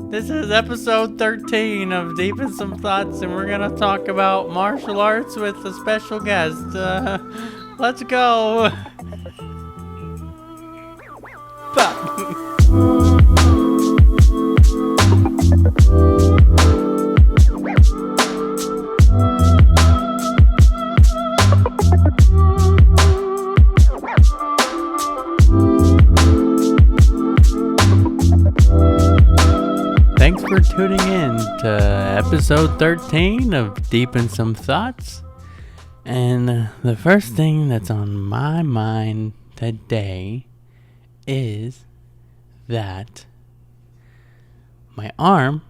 This is episode 13 of Deep in Some Thoughts, and we're going to talk about martial arts with a special guest. Let's go. Thanks for tuning in to episode 13 of Deep in Some Thoughts. And the first thing that's on my mind today is that my arm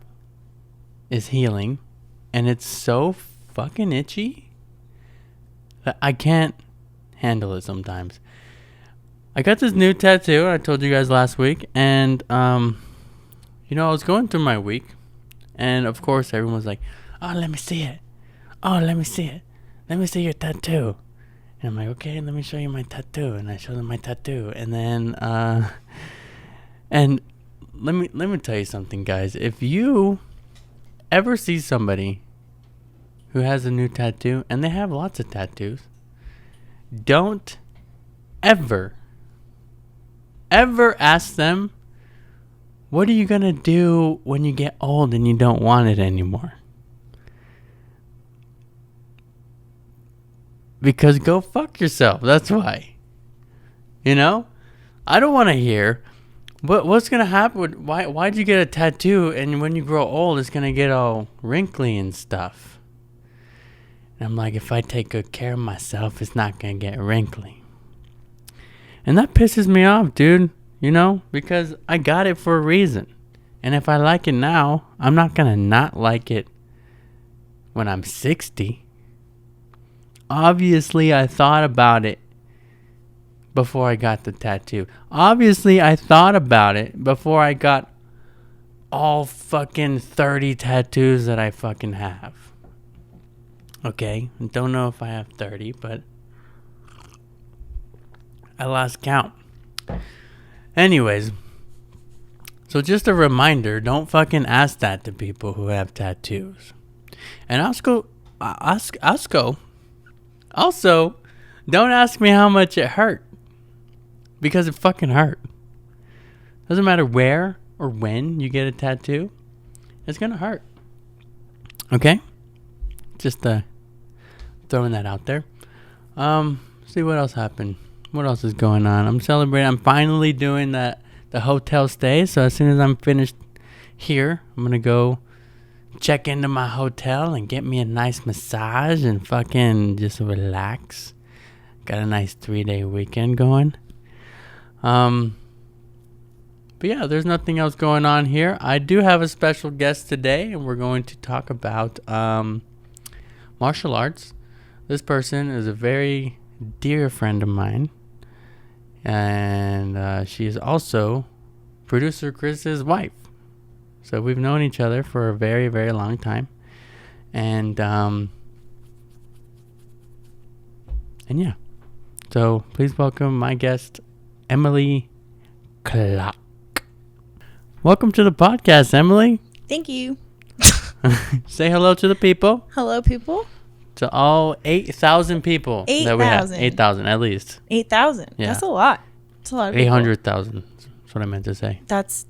is healing and it's so fucking itchy that I can't handle it sometimes. I got this new tattoo, I told you guys last week, and I was going through my week, and of course everyone's like, oh, let me see it. Oh, let me see it. Let me see your tattoo. And I'm like, okay, let me show you my tattoo. And I show them my tattoo. And then, and let me tell you something, guys. If you ever see somebody who has a new tattoo, and they have lots of tattoos, don't ever ask them, what are you going to do when you get old and you don't want it anymore? Because go fuck yourself. That's why. You know? I don't want to hear what's going to happen. Why'd you get a tattoo and when you grow old it's going to get all wrinkly and stuff? And I'm like, if I take good care of myself, it's not going to get wrinkly. And that pisses me off, dude. You know, because I got it for a reason. And if I like it now, I'm not going to not like it when I'm 60. Obviously, I thought about it before I got the tattoo. Obviously, I thought about it before I got all fucking 30 tattoos that I fucking have. Okay, I don't know if I have 30, but I lost count. Anyways, so just a reminder, don't fucking ask that to people who have tattoos. And also, don't ask me how much it hurt. Because it fucking hurt. Doesn't matter where or when you get a tattoo, it's gonna hurt. Okay? Just throwing that out there. See what else happened. What else is going on? I'm celebrating. I'm finally doing the hotel stay. So as soon as I'm finished here, I'm going to go check into my hotel and get me a nice massage and fucking just relax. Got a nice 3-day weekend going. But yeah, there's nothing else going on here. I do have a special guest today, and we're going to talk about martial arts. This person is a very dear friend of mine. And she is also producer Chris's wife. So we've known each other for a very, very long time. And yeah. So please welcome my guest, Emilie Klok. Welcome to the podcast, Emilie. Thank you. Say hello to the people. Hello, people. To all 8,000 people 8, that we have. 000. 8,000 at least. 8,000. Yeah. That's a lot. That's a lot of people. 800,000. That's what I meant to say. That's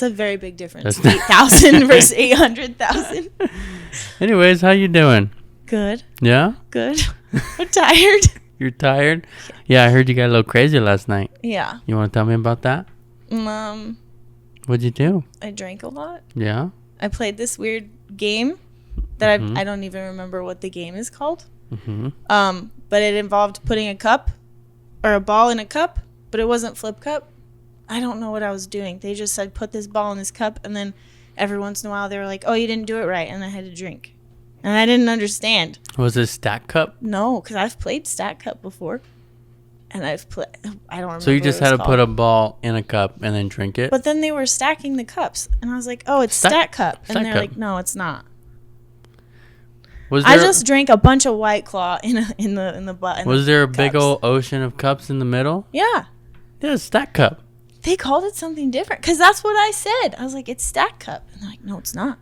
a very big difference. 8,000 versus 800,000. Anyways, how you doing? Good. Yeah? Good. I'm tired. You're tired? Yeah, I heard you got a little crazy last night. Yeah. You want to tell me about that? What'd you do? I drank a lot. Yeah? I played this weird game that I don't even remember what the game is called. Mm-hmm. But it involved putting a cup or a ball in a cup, but it wasn't flip cup. I don't know what I was doing. They just said, put this ball in this cup, and then every once in a while they were like, oh, you didn't do it right, and I had to drink. And I didn't understand. Was it stack cup? No, because I've played stack cup before. And I don't remember. So you just had to put a ball in a cup and then drink it? But then they were stacking the cups. And I was like, oh, it's stack cup. And they're like, no, it's not. I just drank a bunch of White Claw in the butt. Was there a big old ocean of cups in the middle? Yeah. Yeah, stack cup. They called it something different because that's what I said. I was like, it's Stack Cup. And they're like, no, it's not.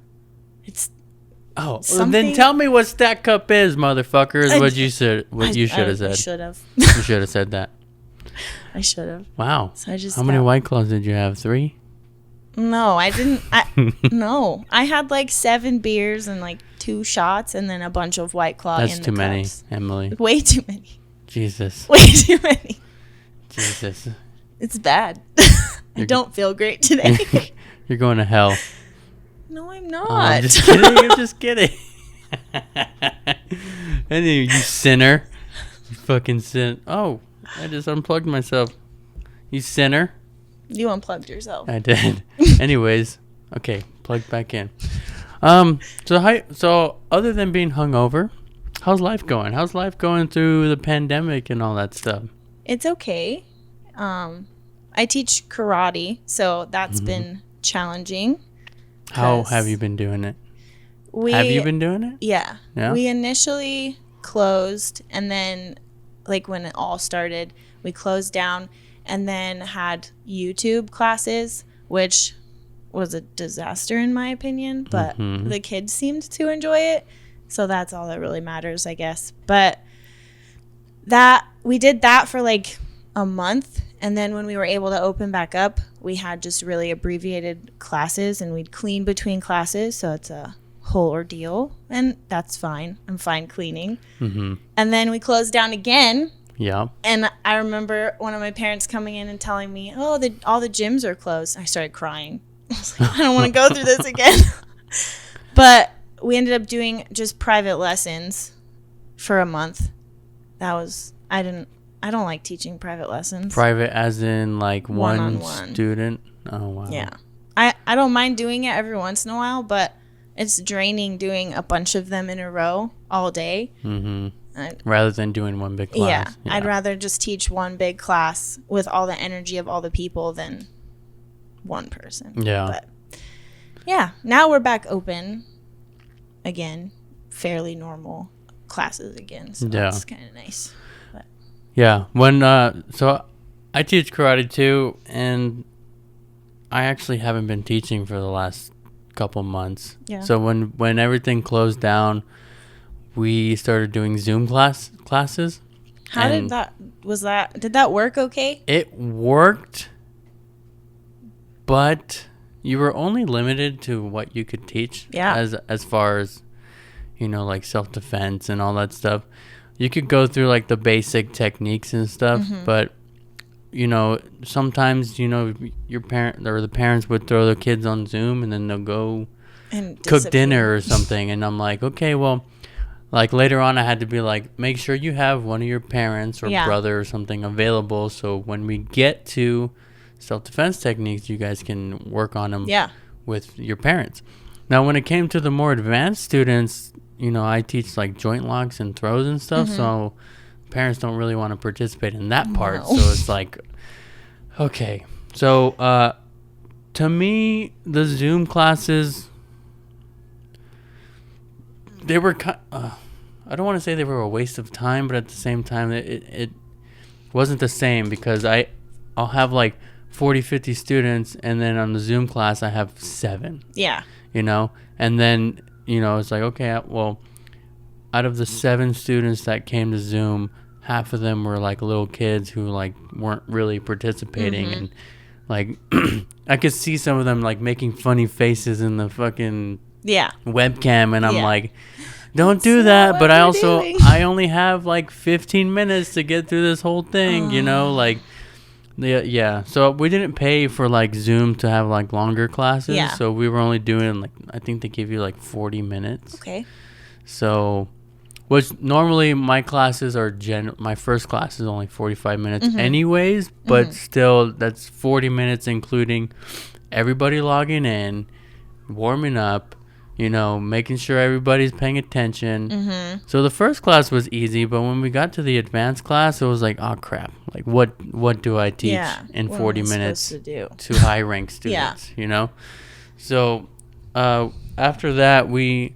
It's Oh, well, something. then tell me what Stack Cup is, motherfucker. Is what you said. What you should have said. I should have. You should have said that. I should have. Wow. So I just How many White Claws did you have? 3? No, I didn't. No, I had like 7 beers and like 2 shots and then a bunch of White Claw. That's in too the many, cups. Emily. Way too many. Jesus. Way too many. Jesus. It's bad. I don't feel great today. You're going to hell. No, I'm not. Oh, I'm just kidding. I'm just kidding. And you sinner. You fucking sin. Oh, I just unplugged myself. You sinner. You unplugged yourself. I did. Anyways, okay, plugged back in. So other than being hungover, how's life going? How's life going through the pandemic and all that stuff? It's okay. I teach karate, so that's been challenging. How have you been doing it? Have you been doing it? Yeah. Yeah? We initially closed, and then, like, when it all started, we closed down and then had YouTube classes, which was a disaster in my opinion, but the kids seemed to enjoy it. So that's all that really matters, I guess. But we did that for like a month. And then when we were able to open back up, we had just really abbreviated classes and we'd clean between classes. So it's a whole ordeal. And that's fine. I'm fine cleaning. Mm-hmm. And then we closed down again. Yeah. And I remember one of my parents coming in and telling me, oh, all the gyms are closed. I started crying. I was like, I don't want to go through this again. But we ended up doing just private lessons for a month. I don't like teaching private lessons. Private as in like one One-on-one. Student? Oh, wow. Yeah. I don't mind doing it every once in a while, but it's draining doing a bunch of them in a row all day. Mm-hmm. Rather than doing one big class. Yeah, I'd rather just teach one big class with all the energy of all the people than one person. Yeah. But yeah, now we're back open again, fairly normal classes again. So that's kind of nice. But. Yeah. So I teach karate too, and I actually haven't been teaching for the last couple months. Yeah. So when everything closed down, we started doing Zoom classes. How did that work okay? It worked, but you were only limited to what you could teach. Yeah. As far as, like self-defense and all that stuff. You could go through like the basic techniques and stuff, but sometimes, your parent or the parents would throw their kids on Zoom and then they'll go and cook dinner or something. And I'm like, okay, well, like later on I had to be like, make sure you have one of your parents or brother or something available. So when we get to self-defense techniques, you guys can work on them with your parents. Now, when it came to the more advanced students, I teach like joint locks and throws and stuff. So parents don't really want to participate in that part. No. So it's like, okay. So to me, the Zoom classes, they were I don't want to say they were a waste of time, but at the same time, it wasn't the same because I'll have like 40, 50 students, and then on the Zoom class, I have 7. Yeah. And then, it's like, okay, well, out of the 7 students that came to Zoom, half of them were like little kids who like weren't really participating. And like, I could see some of them like making funny faces in the fucking webcam. And I'm like, don't do that. But I only have like 15 minutes to get through this whole thing, like, yeah. So we didn't pay for like Zoom to have like longer classes. Yeah. So we were only doing like, I think they give you like 40 minutes. Okay. So, which normally my classes are my first class is only 45 minutes anyways, but still that's 40 minutes including everybody logging in, warming up, making sure everybody's paying attention. So the first class was easy, but when we got to the advanced class, it was like, oh crap! Like what do I teach in 40 minutes to high rank students? So after that, we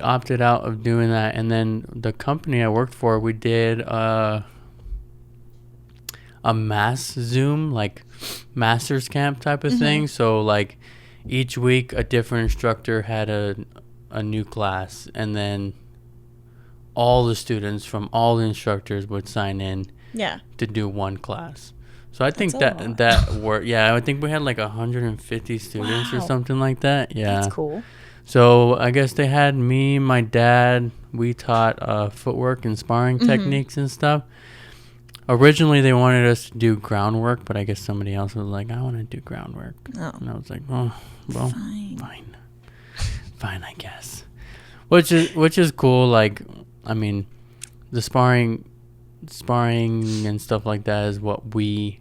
opted out of doing that, and then the company I worked for, we did a mass Zoom, like master's camp type of thing. So like each week a different instructor had a new class, and then all the students from all the instructors would sign in to do one class. So I think that worked. Yeah, I think we had like 150 students or something like that. Yeah. That's cool. So I guess they had me, my dad. We taught footwork and sparring techniques and stuff. Originally, they wanted us to do groundwork, but I guess somebody else was like, I want to do groundwork. Oh. And I was like, oh, well, fine, I guess. Which is cool. Like, I mean, the sparring and stuff like that is what we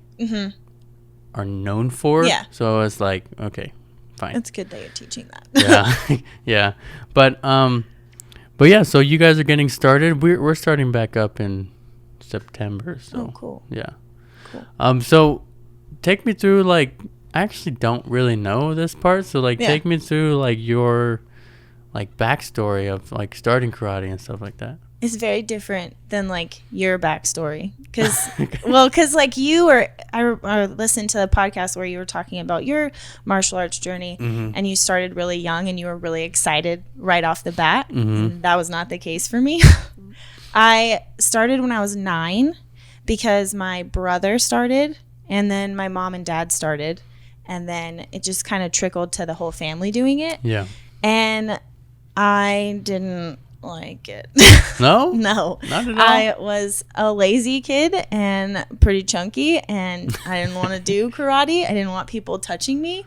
are known for. Yeah. So it's like, okay, fine. It's good that you're teaching that. Yeah, yeah. But yeah. So you guys are getting started. We're starting back up in September. So cool. Yeah. Cool. So take me through, like, I actually don't really know this part. So like, take me through like your like backstory of like starting karate and stuff like that. It's very different than like your backstory, because like you were, I listened to the podcast where you were talking about your martial arts journey, and you started really young and you were really excited right off the bat. And that was not the case for me. I started when I was 9 because my brother started, and then my mom and dad started, and then it just kind of trickled to the whole family doing it. Yeah. And I didn't like it. No? No. Not at all? I was a lazy kid and pretty chunky, and I didn't want to do karate. I didn't want people touching me.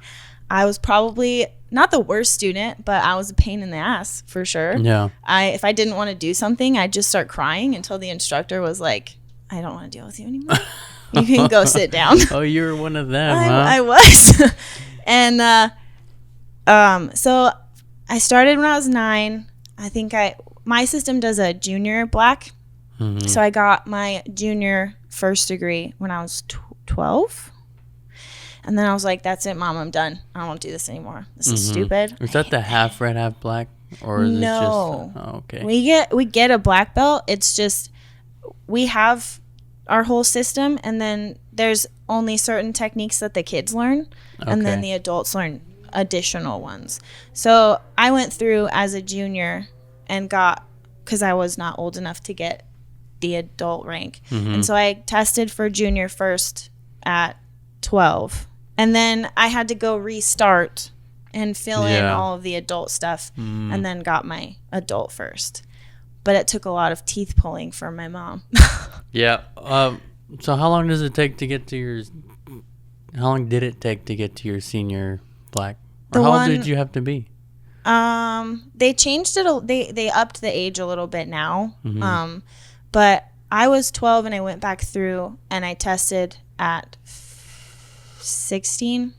I was probably not the worst student, but I was a pain in the ass for sure. Yeah. If I didn't want to do something, I'd just start crying until the instructor was like, I don't want to deal with you anymore. You can go sit down. Oh, you were one of them, I was. And so I started when I was 9. I think my system does a junior black. So I got my junior first degree when I was 12. And then I was like, that's it, Mom, I'm done. I don't want to do this anymore. This is stupid. Is that the half red, half black? Or is it just... Oh, okay. We get a black belt. It's just we have our whole system, and then there's only certain techniques that the kids learn, and then the adults learn additional ones. So I went through as a junior and got, because I was not old enough to get the adult rank. And so I tested for junior first at 12. And then I had to go restart and fill in all of the adult stuff, and then got my adult first. But it took a lot of teeth pulling from my mom. Yeah. So how long does it take to get to your... How long did it take to get to your senior black? Or how old did you have to be? They changed it. They upped the age a little bit now. But I was 12 and I went back through and I tested at 16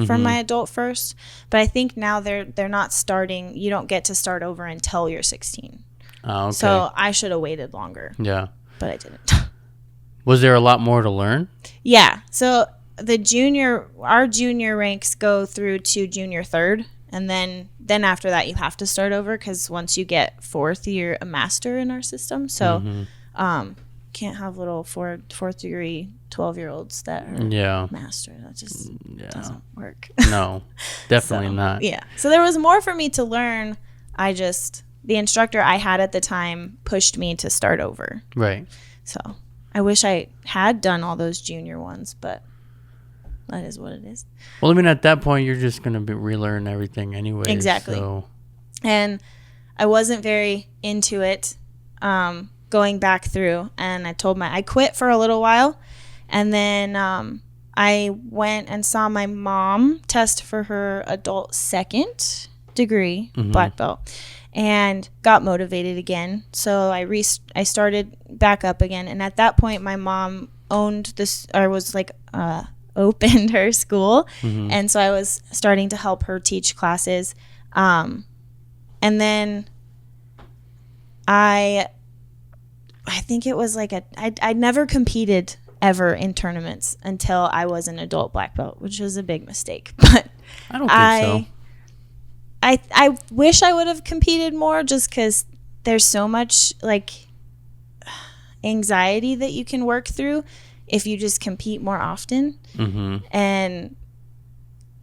for my adult first. But I think now they're not starting. You don't get to start over until you're 16. Oh, okay. So I should have waited longer. Yeah. But I didn't. Was there a lot more to learn? Yeah. So our junior ranks go through to junior third. And then after that, you have to start over, because once you get fourth, you're a master in our system. So can't have little fourth degree 12-year-olds that are master. That just doesn't work. No, definitely not. Yeah. So there was more for me to learn. The instructor I had at the time pushed me to start over. Right. So I wish I had done all those junior ones, but that is what it is. Well, I mean, at that point, you're just going to relearn everything anyway. Exactly. So. And I wasn't very into it going back through. And I quit for a little while. And then I went and saw my mom test for her adult second degree black belt, and got motivated again. So I started back up again. And at that point, my mom owned this, or was like... opened her school, and so I was starting to help her teach classes, and then I think it was like I never competed ever in tournaments until I was an adult black belt, which was a big mistake. But I don't think so. I wish I would have competed more, just because there's so much like anxiety that you can work through if you just compete more often. Mm-hmm. And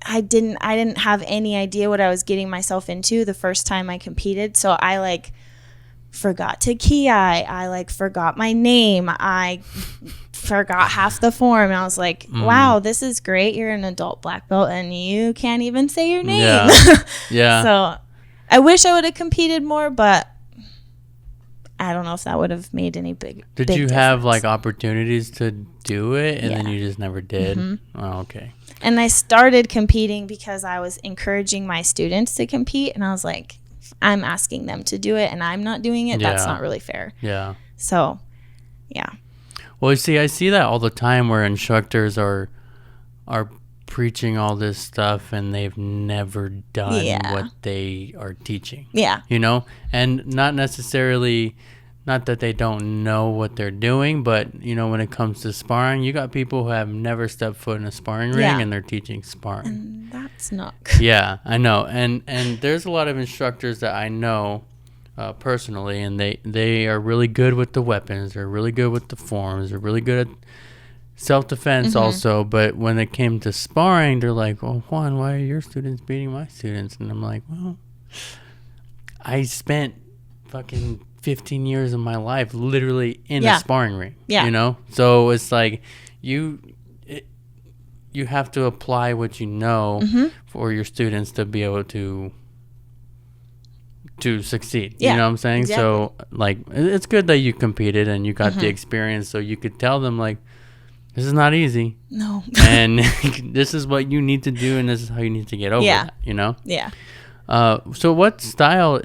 I didn't have any idea what I was getting myself into the first time I competed. So I like forgot to key I like forgot my name. I forgot half the form. And I was like, wow, this is great. You're an adult black belt and you can't even say your name. Yeah. Yeah. So I wish I would have competed more, but I don't know if that would have made any big Did big you difference. have like opportunities to do it and then Yeah. you just never did? Mm-hmm. Oh, okay. And I started competing because I was encouraging my students to compete. And I was like, I'm asking them to do it and I'm not doing it. That's Yeah. not really fair. Yeah. So, yeah. Well, you see, I see that all the time where instructors are preaching all this stuff and they've never done Yeah. what they are teaching. Yeah. You know, and not necessarily, not that they don't know what they're doing, but you know, when it comes to sparring, you got people who have never stepped foot in a sparring ring Yeah. and they're teaching sparring. And that's not good. Yeah, I know, and there's a lot of instructors that I know personally, and they are really good with the weapons. They're really good with the forms. They're really good at self-defense also. But when it came to sparring, they're like, "Oh, Juan, why are your students beating my students?" And I'm like, "Well, I spent fucking 15 years of my life literally in a sparring ring. Yeah. You know, so it's like you have to apply what you know for your students to be able to succeed. Yeah, You know what I'm saying? exactly. So like it's good that you competed and you got the experience so you could tell them like this is not easy No. and this is what you need to do and this is how you need to get over Yeah. that, you know? Yeah. So what style,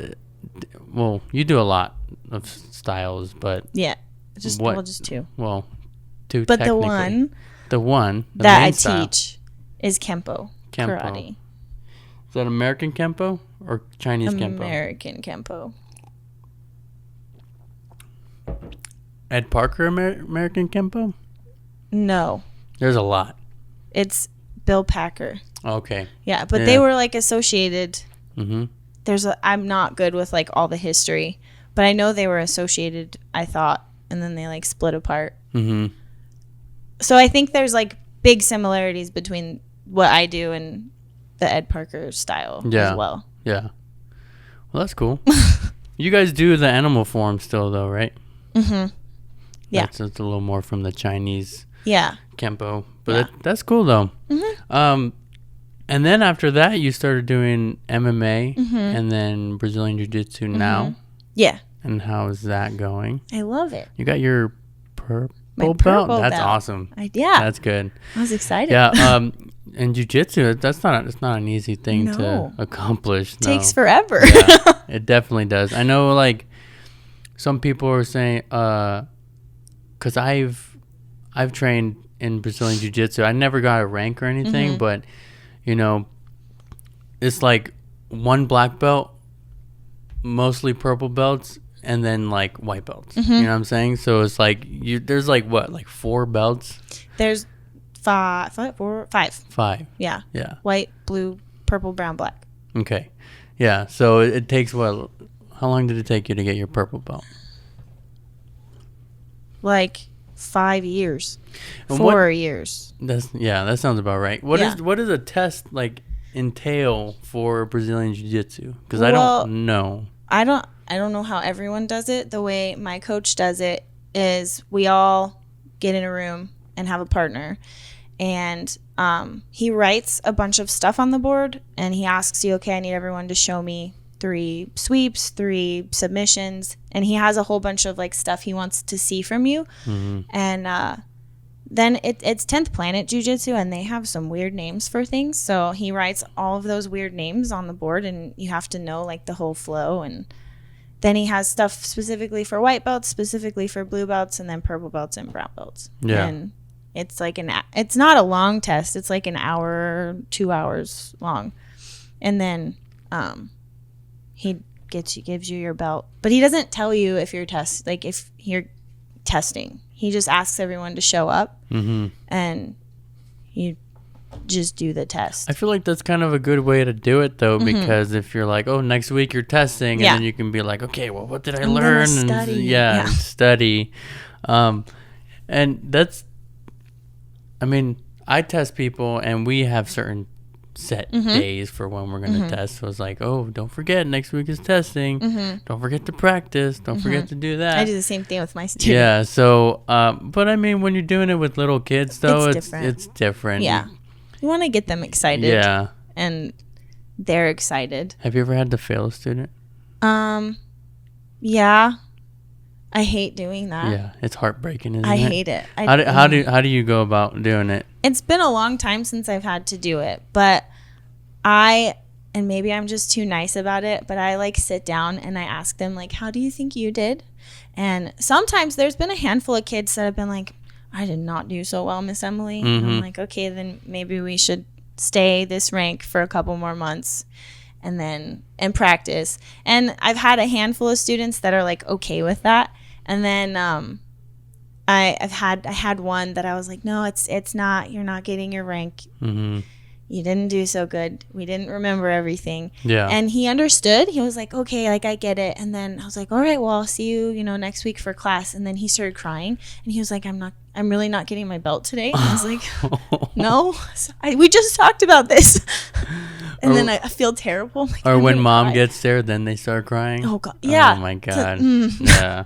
well, you do a lot of styles, but Yeah. Just two. two But technically. The one that main I style. teach is Kempo. Kempo. Karate. Is that American Kempo or Chinese Kempo? American Kempo. Ed Parker American Kempo? No. There's a lot. It's Bill Packer. Okay. Yeah, but Yeah. they were like associated. Mm-hmm. I'm not good with like all the history, but I know they were associated, I thought, and then they like split apart. Mm-hmm. So I think there's like big similarities between what I do and the Ed Parker style Yeah. as well. Yeah. Well, that's cool. You guys do the animal form still, though, right? Mm-hmm. Yeah. That's a little more from the Chinese Yeah. Kempo. But Yeah. that's cool, though. Mm-hmm. And then after that, you started doing MMA Mm-hmm. and then Brazilian Jiu-Jitsu now. Yeah. And how is that going? I love it. You got your purple My belt? purple That's belt. awesome. Yeah. That's good. I was excited. Yeah. And jiu-jitsu, it's not an easy thing to No. accomplish. It takes no. forever. Yeah, it definitely does. I know, like, some people are saying, because I've trained in Brazilian Jiu-Jitsu. I never got a rank or anything, but, you know, it's like one black belt, mostly purple belts, and then, like, white belts. You know what I'm saying? So it's like, there's, like, what, like 4 belts? There's five. Five. Yeah. Yeah. White, blue, purple, brown, black. Okay. Yeah. So it takes what? How long did it take you to get your purple belt? Like 5 years. And 4 years. That sounds about right. What Yeah. does a test like entail for Brazilian Jiu-Jitsu? Because Well, I don't know. I don't know how everyone does it. The way my coach does it is we all get in a room and have a partner, and he writes a bunch of stuff on the board and he asks you, okay, I need everyone to show me 3 sweeps, 3 submissions, and he has a whole bunch of like stuff he wants to see from you. And then it's 10th Planet Jiu-Jitsu, and they have some weird names for things, so he writes all of those weird names on the board and you have to know like the whole flow. And then he has stuff specifically for white belts, specifically for blue belts, and then purple belts and brown belts. Yeah. And it's like it's not a long test. It's like an hour, 2 hours long. And then he gives you your belt. But he doesn't tell you if you're if you're testing. He just asks everyone to show up, and you just do the test. I feel like that's kind of a good way to do it, though, because if you're like, oh, next week you're testing, and then you can be like, okay, well, what did I learn? Study. And study. And I mean, I test people, and we have certain set days for when we're going to test. So it's like, oh, don't forget, next week is testing. Don't forget to practice. Don't forget to do that. I do the same thing with my students. Yeah. So, but I mean, when you're doing it with little kids, though, it's different. Yeah. You want to get them excited. Yeah. And they're excited. Have you ever had to fail a student? Yeah. I hate doing that. Yeah, it's heartbreaking, isn't it? I hate it. How do you go about doing it? It's been a long time since I've had to do it, but and maybe I'm just too nice about it, but I like sit down and I ask them like, how do you think you did? And sometimes there's been a handful of kids that have been like, I did not do so well, Miss Emily. And I'm like, okay, then maybe we should stay this rank for a couple more months and practice. And I've had a handful of students that are like okay with that. And then I had one that I was like, no, it's not, you're not getting your rank. You didn't do so good. We didn't remember everything. Yeah. And he understood. He was like, okay, like I get it. And then I was like, all right, well, I'll see you, next week for class. And then he started crying and he was like, I'm really not getting my belt today. And I was like, no, we just talked about this. And then I feel terrible. Like, or when mom gets there, then they start crying. Oh God. Yeah. Oh my God. Yeah.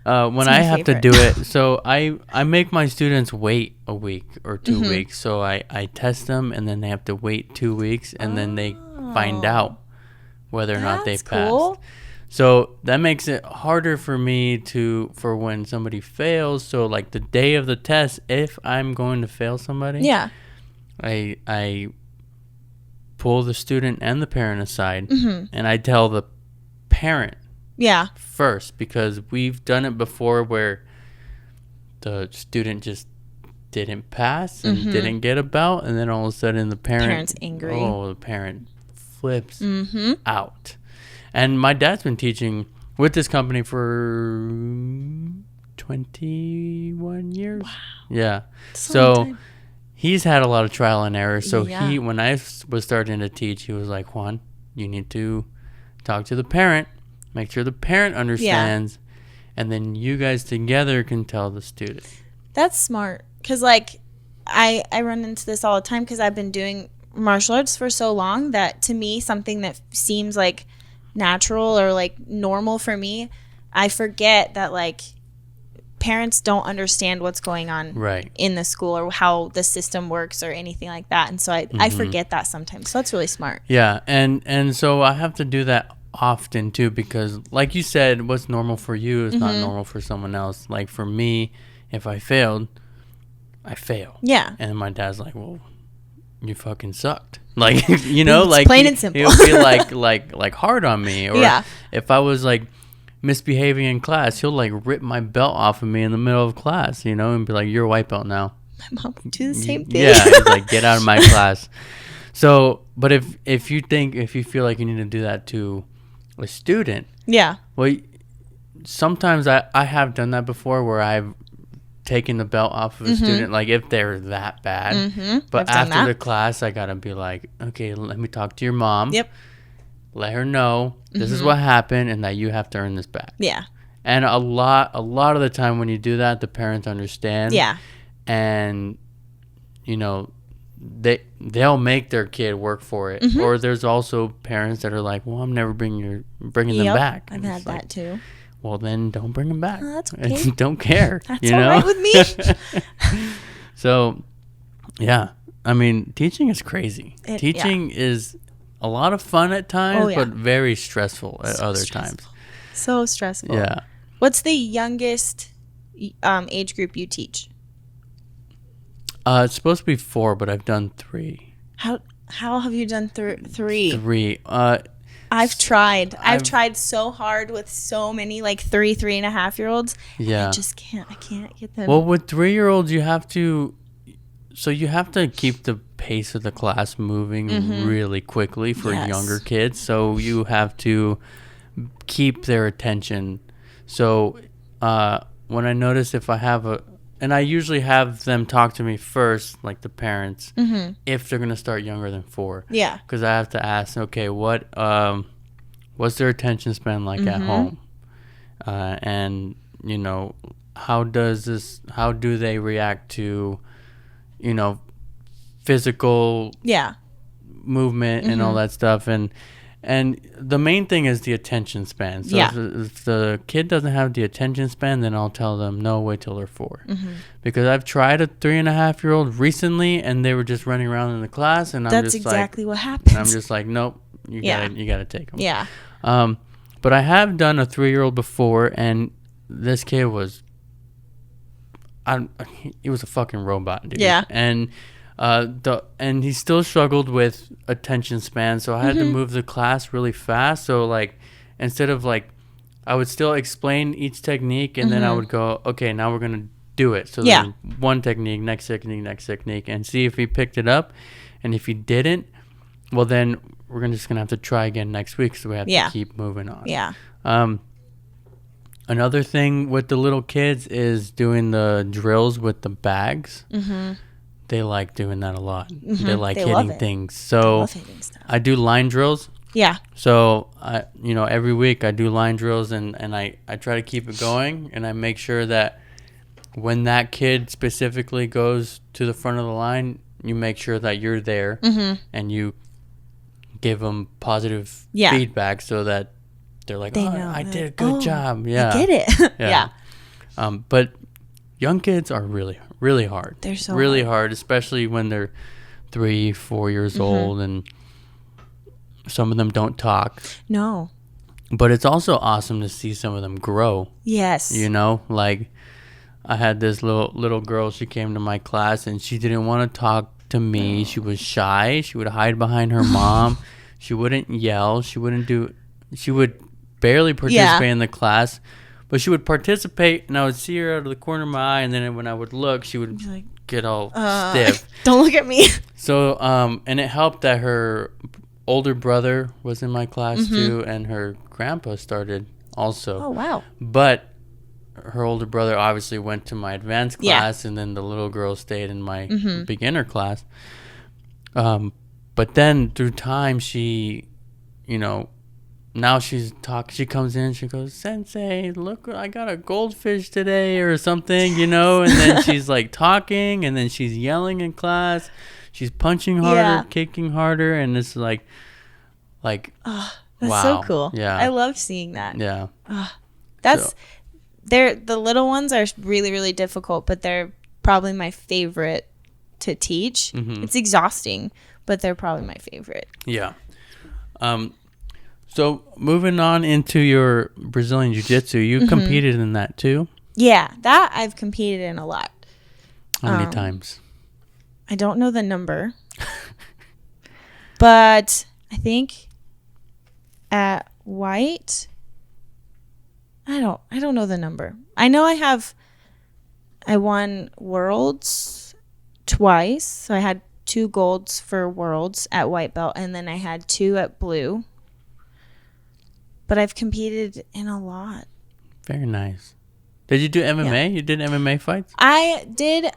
When I have to do it, so I make my students wait a week or 2 weeks. So I test them, and then they have to wait 2 weeks, and then they find out whether or not they've passed. So that makes it harder for me for when somebody fails. So like the day of the test, if I'm going to fail somebody, I pull the student and the parent aside, and I tell the parent first, because we've done it before where the student just didn't pass and didn't get a belt, and then all of a sudden the parent's angry. Oh, the parent flips out. And my dad's been teaching with this company for 21 years. Wow. Yeah. So he's had a lot of trial and error. So when I was starting to teach, he was like, Juan, you need to talk to the parent. Make sure the parent understands, and then you guys together can tell the student. That's smart, because like I run into this all the time because I've been doing martial arts for so long that to me something that seems like natural or like normal for me, I forget that like parents don't understand what's going on in the school or how the system works or anything like that, and so I forget that sometimes. So that's really smart. Yeah, and so I have to do that often too, because like you said, what's normal for you is not normal for someone else. Like for me, if I failed, I fail. Yeah. And my dad's like, well, you fucking sucked. Like, it's like plain and simple. He'll be like hard on me. Or if I was like misbehaving in class, he'll like rip my belt off of me in the middle of class, and be like, you're a white belt now. My mom would do the same thing. Yeah, he's like, get out of my class. So, but if you feel like you need to do that to a student, well, sometimes I have done that before where I've taken the belt off of a student, like if they're that bad. But after the class, I gotta be like, okay, let me talk to your mom. Yep. Let her know this is what happened and that you have to earn this back. Yeah. And a lot of the time when you do that, the parents understand. Yeah. And they'll make their kid work for it. Or there's also parents that are like, well, I'm never bringing them back. I've had that too. Well, then don't bring them back. Oh, that's okay. Don't care. That's all right with me. So, yeah. I mean, teaching is crazy. Teaching is a lot of fun at times, but very stressful at other times. So stressful. Yeah. What's the youngest age group you teach? It's supposed to be 4, but I've done 3. How have you done 3? 3. I've tried. I've tried so hard with so many like 3.5-year-olds. Yeah. I just can't. I can't get them. Well, with 3-year-olds, you have to keep the pace of the class moving really quickly for younger kids. So you have to keep their attention. So when I notice if I have and I usually have them talk to me first, like the parents, if they're going to start younger than 4. Yeah. Because I have to ask, okay, what's their attention span like at home? And, how do they react to, physical Yeah. movement and all that stuff. And the main thing is the attention span. So if the kid doesn't have the attention span, then I'll tell them, no, wait till they're 4. Because I've tried a 3.5-year-old recently, and they were just running around in the class, and That's exactly what happens. I'm just like, nope, you gotta take them. Yeah. But I have done a 3-year-old before, and this kid was, he was a fucking robot, dude. Yeah. And he still struggled with attention span, so I had to move the class really fast. So like, instead of like, I would still explain each technique, and then I would go, okay, now we're gonna do it. So then one technique, next technique, and see if he picked it up. And if he didn't, well then we're just gonna have to try again next week. So we have to keep moving on. Yeah. Another thing with the little kids is doing the drills with the bags. They like doing that a lot. They like hitting things. So I do line drills. Yeah. So every week I do line drills, and I try to keep it going, and I make sure that when that kid specifically goes to the front of the line, you make sure that you're there and you give them positive feedback so that they're like, I did a good job. Yeah. I get it. Yeah. But young kids are really, really hard. They're so really hard, especially when they're 3, 4 years old, and some of them don't talk. No. But it's also awesome to see some of them grow. Yes. Like I had this little girl, she came to my class, and she didn't want to talk to me. She was shy. She would hide behind her mom. She wouldn't yell. She would barely participate in the class, but she would participate, and I would see her out of the corner of my eye, and then when I would look, she would get all stiff. Don't look at me. So, and it helped that her older brother was in my class too, and her grandpa started also. Oh, wow. But her older brother obviously went to my advanced class, and then the little girl stayed in my beginner class. But then through time, she, now she comes in, she goes, Sensei, look, I got a goldfish today or something, and then she's like talking, and then she's yelling in class. She's punching harder, kicking harder, and it's like that's wow. so cool. Yeah. I love seeing that. Yeah. The little ones are really, really difficult, but they're probably my favorite to teach. It's exhausting, but they're probably my favorite. Yeah. So moving on into your Brazilian Jiu-Jitsu, you competed in that too? Yeah, that I've competed in a lot. How many times? I don't know the number, but I think at white, I don't know the number. I know I won worlds twice. So I had 2 golds for worlds at white belt, and then I had 2 at blue. But I've competed in a lot. Very nice. Did you do MMA? Yeah. You did MMA fights? I did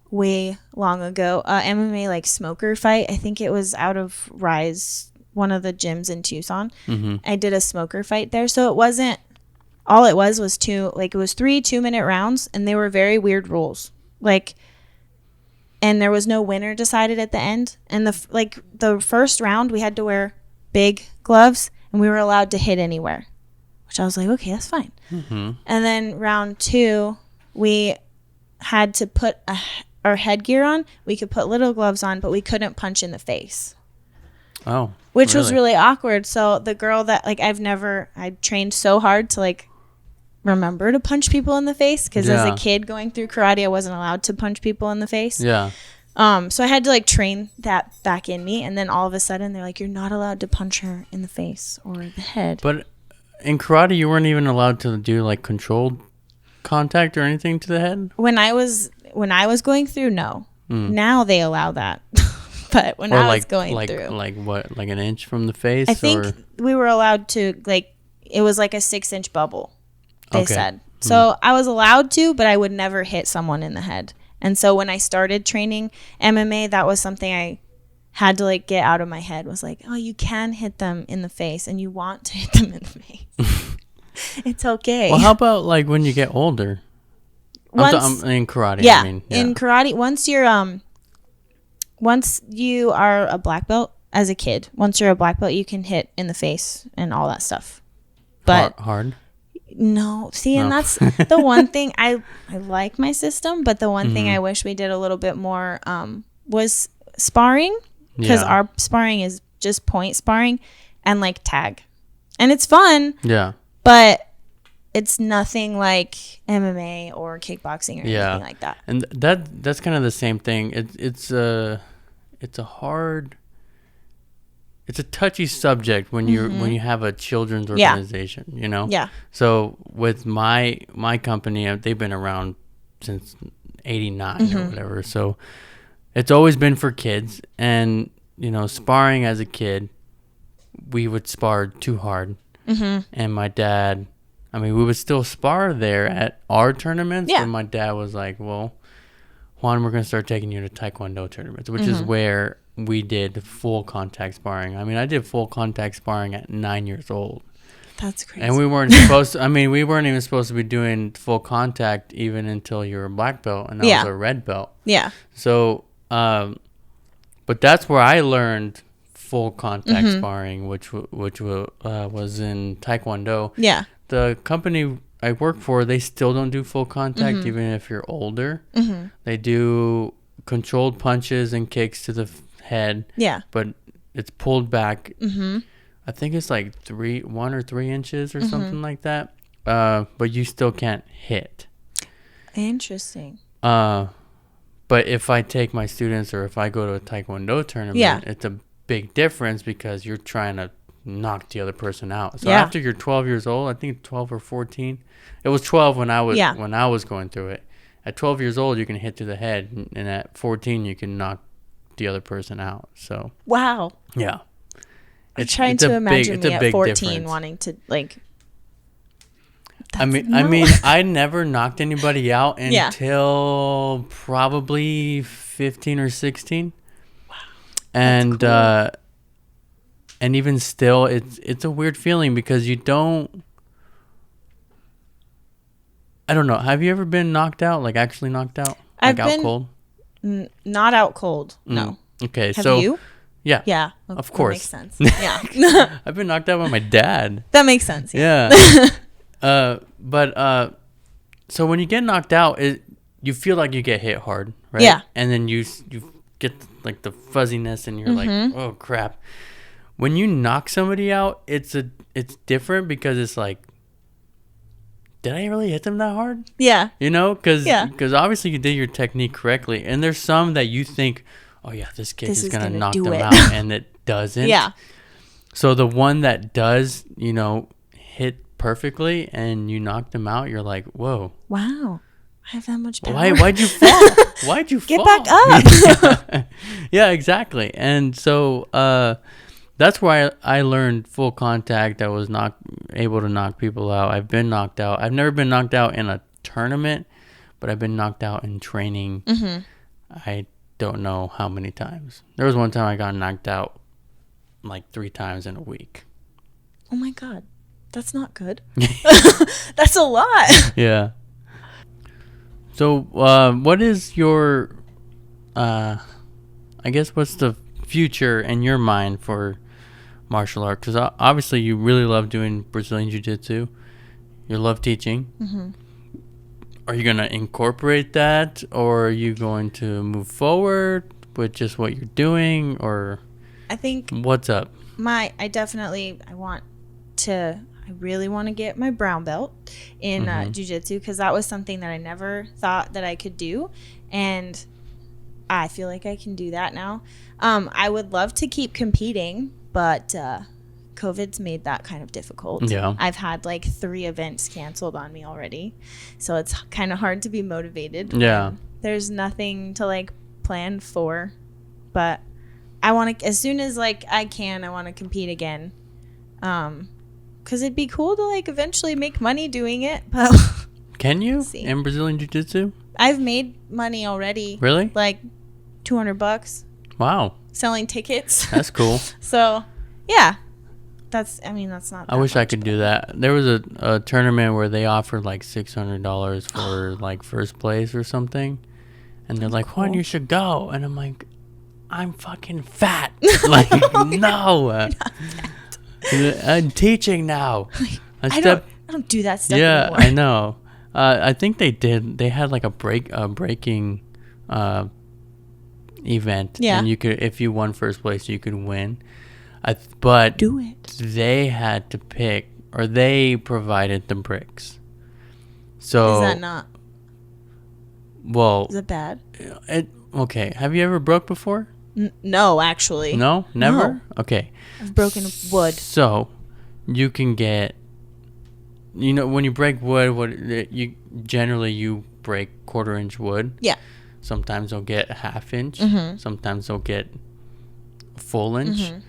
way long ago. MMA like smoker fight. I think it was out of Rise, one of the gyms in Tucson. I did a smoker fight there. So it wasn't, all it was 3 2-minute rounds, and they were very weird rules. And there was no winner decided at the end. And the first round we had to wear big gloves, and we were allowed to hit anywhere, which I was like, okay, that's fine. And then round 2, we had to put our headgear on. We could put little gloves on, but we couldn't punch in the face. Oh, which was really awkward. So the girl that I trained so hard to remember to punch people in the face, because as a kid going through karate, I wasn't allowed to punch people in the face. Yeah. So I had to train that back in me, and then all of a sudden they're like, you're not allowed to punch her in the face or the head. But in karate, you weren't even allowed to do controlled contact or anything to the head? When I was going through, no. Now they allow that. But when I was going through, what, an inch from the face? I think we were allowed to it was a 6-inch bubble. They said. So I was allowed to, but I would never hit someone in the head. And so when I started training MMA, that was something I had to get out of my head, was oh, you can hit them in the face, and you want to hit them in the face. It's okay. Well, how about when you get older? In karate. Yeah, I mean, in karate, once you're once you are a black belt as a kid, once you're a black belt, you can hit in the face and all that stuff. But hard. No, see, and that's the one thing I like my system, but the one thing I wish we did a little bit more was sparring, because our sparring is just point sparring and like tag, and it's fun. Yeah, but it's nothing like MMA or kickboxing or anything like that. And that's kind of the same thing. It's a hard. It's a touchy subject when you have a children's organization, you know? Yeah. So with my company, they've been around since 89 or whatever. So it's always been for kids. And, you know, sparring as a kid, we would spar too hard. And my dad, I mean, we would still spar there at our tournaments. But my dad was like, well, Juan, we're going to start taking you to Taekwondo tournaments, which is where we did full contact sparring. I mean, I did full contact sparring at 9 years old. That's crazy. And we weren't supposed to, I mean, we weren't even supposed to be doing full contact even until you were a black belt, and I was a red belt. Yeah. So, but that's where I learned full contact sparring, which was in Taekwondo. Yeah. The company I work for, they still don't do full contact, even if you're older. They do controlled punches and kicks to the head. Yeah. But it's pulled back. I think it's like 1 or 3 inches or something like that. But you still can't hit. Interesting. But if I take my students or if I go to a Taekwondo tournament, it's a big difference because you're trying to knock the other person out. So after you're 12 years old, I think 12 or 14. It was 12 when I was going through it. At 12 years old, you can hit to the head, and at 14, you can knock the other person out. So wow. Yeah. I'm trying to imagine me at 14 wanting to like. I mean, I never knocked anybody out until probably 15 or 16. Wow. And cool. And even still, it's a weird feeling because you don't. I don't know. Have you ever been knocked out? Like actually knocked out? Like out cold? Not out cold. No. Okay. Have you? Yeah. Yeah. Of course. That makes sense. Yeah. I've been knocked out by my dad. That makes sense. Yeah. But so when you get knocked out, you feel like you get hit hard, right? Yeah. And then you get like the fuzziness, and you're like, oh crap. When you knock somebody out, it's different because it's like, did I really hit them that hard? Yeah. You know, because obviously you did your technique correctly, and there's some that you think, oh yeah, this kick is gonna knock them out, and it doesn't. Yeah. So the one that does, you know, hit perfectly, and you knock them out, you're like, whoa. Wow. I have that much power. Why'd you fall? Why'd you fall? Get back up. Yeah, exactly. And so that's why I learned full contact. I was not able to knock people out. I've been knocked out. I've never been knocked out in a tournament, but I've been knocked out in training. I don't know how many times. There was one time I got knocked out like 3 times in a week. Oh my God. That's not good. That's a lot. Yeah. So what is your, I guess what's the future in your mind for martial art? Because obviously you really love doing Brazilian Jiu-Jitsu. You love teaching. Are you going to incorporate that, or are you going to move forward with just what you're doing, or I think what's up? I really want to get my brown belt in jiu-jitsu, because that was something that I never thought that I could do, and I feel like I can do that now. I would love to keep competing, but COVID's made that kind of difficult. Yeah. I've had like 3 events canceled on me already, so it's kind of hard to be motivated. Yeah. There's nothing to like plan for, but I want to, as soon as like I want to compete again. Because it'd be cool to like eventually make money doing it. But can you in Brazilian Jiu-Jitsu? I've made money already. Really? Like $200. Wow. Selling tickets. That's cool. So, yeah. That's not I wish I could do that. There was a tournament where they offered like $600 for like first place or something. And they're like, Juan, you should go. And I'm like, I'm fucking fat. Like, no. I'm teaching now. I don't do that stuff anymore. I know. I think they did. They had like a breaking event. Yeah. And you could, if you won first place, you could win. But Do it. they had to pick, or they provided the bricks. So Is that not? Well, Is it bad? Okay. Have you ever broke before? No, actually. No, never. No. Okay. I've broken wood. So you can get, when you break wood, you break 1/4-inch wood. Yeah. Sometimes they'll get 1/2 inch. Mm-hmm. Sometimes they'll get a full inch. Mm-hmm.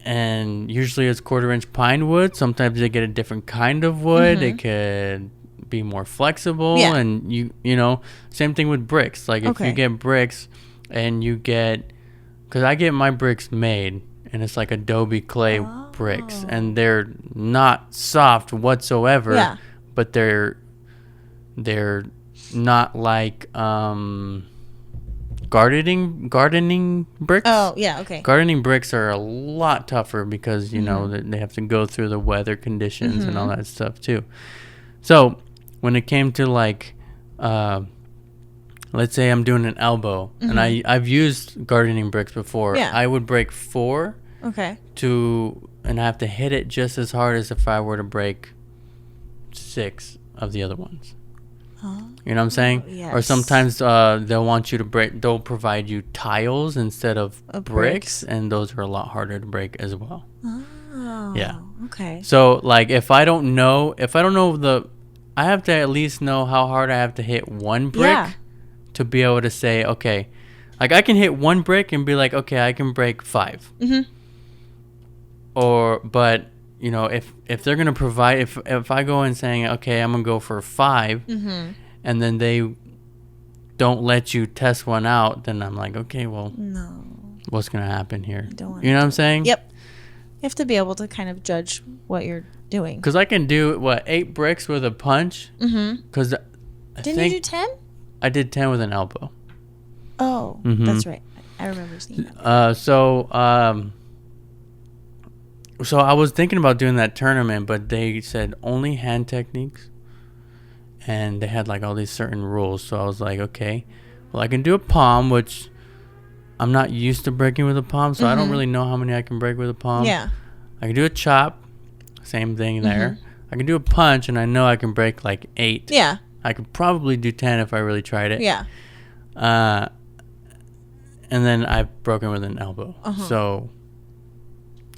And usually it's 1/4-inch pine wood. Sometimes they get a different kind of wood. Mm-hmm. It could be more flexible. Yeah. And same thing with bricks. Like if you get bricks and you get, because I get my bricks made and it's like Adobe clay bricks, and they're not soft whatsoever. Yeah. But they're not like gardening bricks. Oh, yeah, okay. Gardening bricks are a lot tougher because they have to go through the weather conditions and all that stuff too. So when it came to like let's say I'm doing an elbow, and I've used gardening bricks before. Yeah. I would break 4 Okay. and I have to hit it just as hard as if I were to break 6 of the other ones. You know what I'm saying? Yes. Or sometimes they'll want you to break. They'll provide you tiles instead of bricks, and those are a lot harder to break as well. Oh. Yeah. Okay. So like if I don't know I have to at least know how hard I have to hit one brick to be able to say, okay, like I can hit one brick and be like, okay, I can break 5. Mm-hmm. But if they're gonna provide, if I go in saying, okay, I'm gonna go for 5, and then they don't let you test one out, then I'm like, okay, well, no, what's gonna happen here? Don't You know what I'm saying? Yep. You have to be able to kind of judge what you're doing. Because I can do 8 bricks with a punch. Mm-hmm. Because Didn't you do 10? I did 10 with an elbow. Oh, that's right. I remember seeing that. So I was thinking about doing that tournament, but they said only hand techniques, and they had like all these certain rules. So I was like, okay, well, I can do a palm, which I'm not used to breaking with a palm, so I don't really know how many I can break with a palm. Yeah. I can do a chop, same thing there. I can do a punch, and I know I can break like 8. Yeah. I could probably do 10 if I really tried it. Yeah. And then I've broken with an elbow. So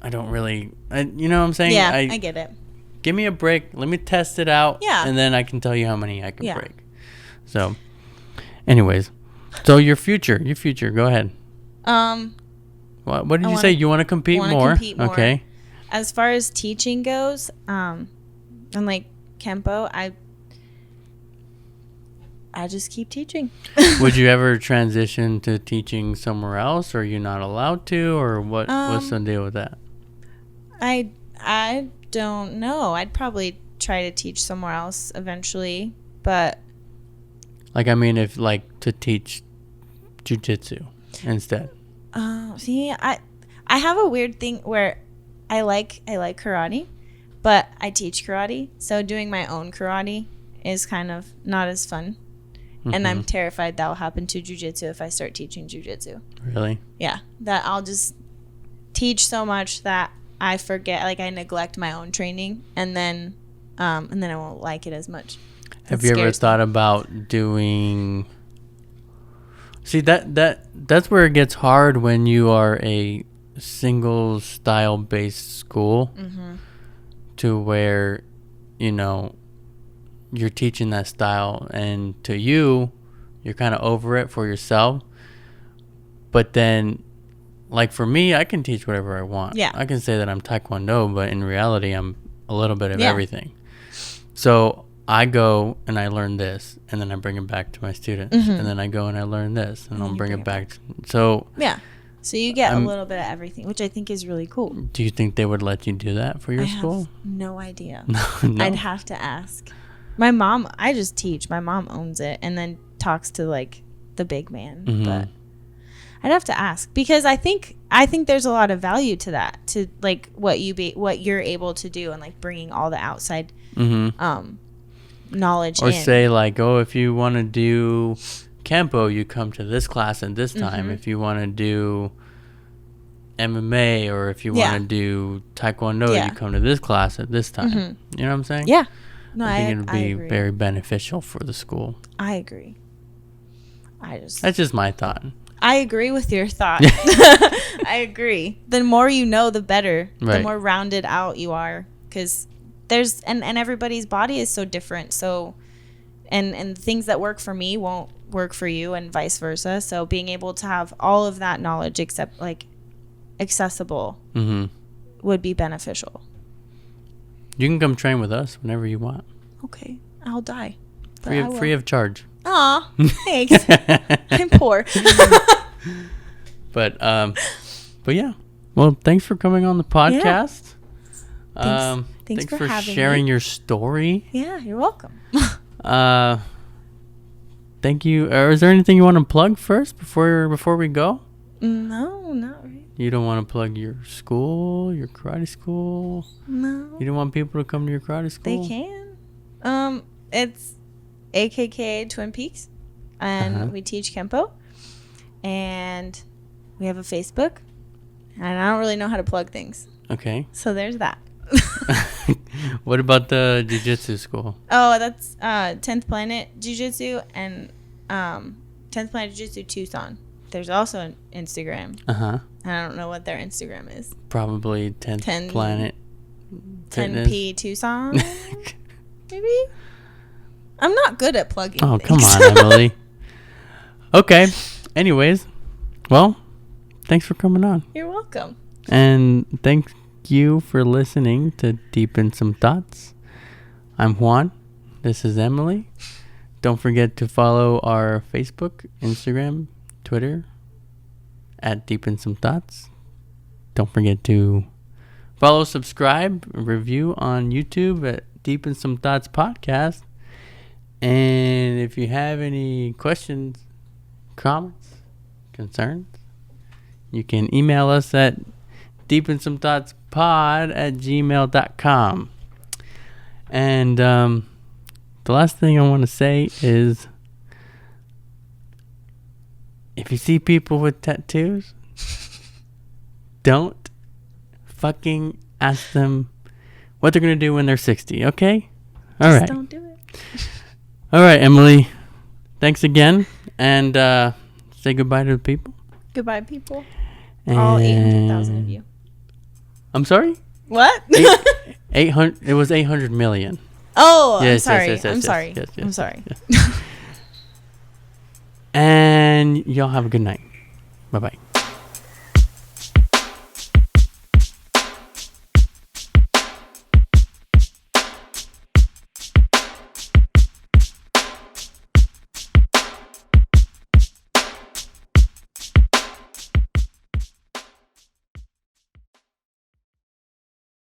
I don't really, you know what I'm saying? Yeah, I get it. Give me a break. Let me test it out. Yeah. And then I can tell you how many I can break. So, anyways. So your future. Go ahead. What did you say? You want to compete more? Okay. As far as teaching goes, and like Kempo, I just keep teaching. Would you ever transition to teaching somewhere else, or you're not allowed to, or what's the deal with that? I don't know. I'd probably try to teach somewhere else eventually, but like, I mean, if like to teach jiu-jitsu instead. See, I have a weird thing where I like karate, but I teach karate, so doing my own karate is kind of not as fun. And I'm terrified that will happen to jiu-jitsu if I start teaching jiu-jitsu. Really? Yeah, that I'll just teach so much that I forget, like I neglect my own training, and then I won't like it as much. Have you ever thought about doing? See, that's where it gets hard when you are a single style based school, to where you're teaching that style, and to you're kind of over it for yourself. But then, like for me, I can teach whatever I want. Yeah. I can say that I'm Taekwondo, but in reality, I'm a little bit of everything. So I go and I learn this, and then I bring it back to my students, and then I go and I learn this, and I'll bring it back. So you get a little bit of everything, which I think is really cool. Do you think they would let you do that for your school? I have no idea. No. I'd have to ask. My mom, I just teach. My mom owns it and then talks to like the big man. But I'd have to ask, because I think there's a lot of value to that, to like what you're able to do, and like bringing all the outside knowledge or in. say like, oh, if you want to do Kempo, you come to this class at this time. If you want to do MMA, or if you want to do Taekwondo, you come to this class at this time. You know what I'm saying? Yeah. No, I think it would be very beneficial for the school. I agree. That's just my thought. I agree with your thought. I agree. The more you know, the better. Right. The more rounded out you are, because there's and everybody's body is so different. So, and things that work for me won't work for you, and vice versa. So, being able to have all of that knowledge, except like accessible, would be beneficial. You can come train with us whenever you want. Okay, I'll die. Free of charge. Aw, thanks. I'm poor. But yeah. Well, thanks for coming on the podcast. Thanks for having sharing me. your story. Yeah, you're welcome. Thank you. Is there anything you want to plug first before we go? No, not really. You don't want to plug your school, your karate school? No. You don't want people to come to your karate school? They can. It's AKK Twin Peaks, and we teach Kempo, and we have a Facebook, and I don't really know how to plug things. Okay. So there's that. What about the jiu-jitsu school? Oh, that's 10th Planet Jiu-Jitsu and 10th Planet Jiu-Jitsu Tucson. There's also an Instagram. I don't know what their Instagram is. Probably 10th Planet 10P Tucson, maybe? I'm not good at plugging things. Come on, Emily. Okay. Anyways, well, thanks for coming on. You're welcome. And thank you for listening to Deep in Some Thoughts. I'm Juan. This is Emily. Don't forget to follow our Facebook, Instagram, Twitter at Deep in Some Thoughts. Don't forget to follow, subscribe, review on YouTube at Deep in Some Thoughts Podcast. And if you have any questions, comments, concerns, you can email us at deepinsomethoughts.pod@gmail.com. And the last thing I want to say is, if you see people with tattoos, don't fucking ask them what they're going to do when they're 60, okay? All right. Don't do it. All right, Emily. Thanks again. And say goodbye to the people. Goodbye, people. All 800,000 of you. I'm sorry? What? 800. It was 800 million. Oh, Yes, I'm sorry. yes, yes, I'm yes, sorry. yes, yes, I'm sorry. And y'all have a good night. Bye-bye.